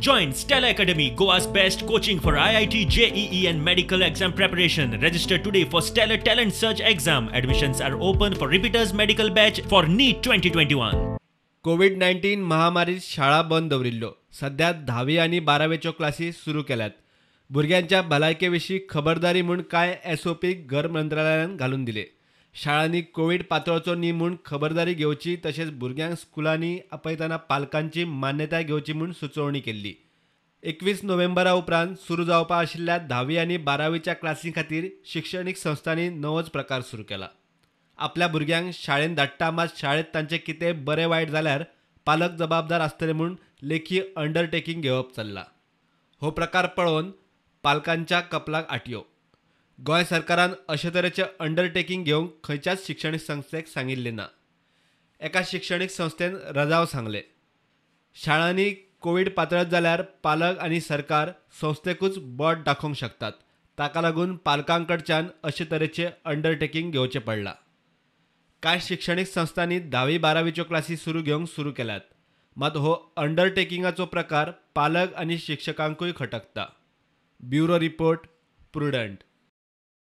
Join Stella Academy, Goa's best coaching for IIT, JEE and medical exam preparation. Register today for Stellar Talent Search exam. Admissions are open for repeaters medical batch for NEET 2021. कोविड-19 महामारीत शाळा बंद दवरिल्ल्यो. सध्या 10वी आणि 12वेच्यो classy सुरू केल्यात. भुरग्यांच्या भलायकेविशीं खबरदारी म्हूण कांय SOP घर मंत्रालयान घालून दिले. शाळांनी कोविड पातळचो न्ही म्हूण खबरदारी घेवची तशेंच भुरग्यांक स्कुलांनी आपयतना पालकांची मान्यताय घेवची म्हूण सुचोवणी केल्ली. 21 नोव्हेंबरा उपरांत सुरू जावपा आशिल्ल्या 10वी आणि 12वीच्या क्लासी खातीर शिक्षणीक संस्थांनी नवोच प्रकार सुरू केला. आपल्या भुरग्यांक शाळेंत धाडटा मात शाळेंत तांचें कितें बरें वायट जाल्यार पालक जबाबदार आसतले म्हूण लेखी अंडरटेकिंग घेवप चल्लां. हो प्रकार पळोवन पालकांच्या कपलाक आटयो. गोंय सरकारान अशे तरेचे अंडरटेकिंग घेवंक खंयच्याच शिक्षणीक संस्थेक सांगिल्लें ना. एका शिक्षणीक संस्थेन रजाव सांगले. शाळांनी कोविड पातळत जाल्यार पालक आनी सरकार संस्थेकूच बोट दाखोवंक शकतात. ताका लागून पालकां कडच्यान अशे तरेचे अंडरटेकिंग घेवचें पडलां. कांय शिक्षणीक संस्थांनी 10वी 12वीच्यो क्लासी सुरू केल्यात. मात हो अंडरटेकिंगाचो प्रकार पालक आनी शिक्षकांकूय खटकता. Bureau report, prudent.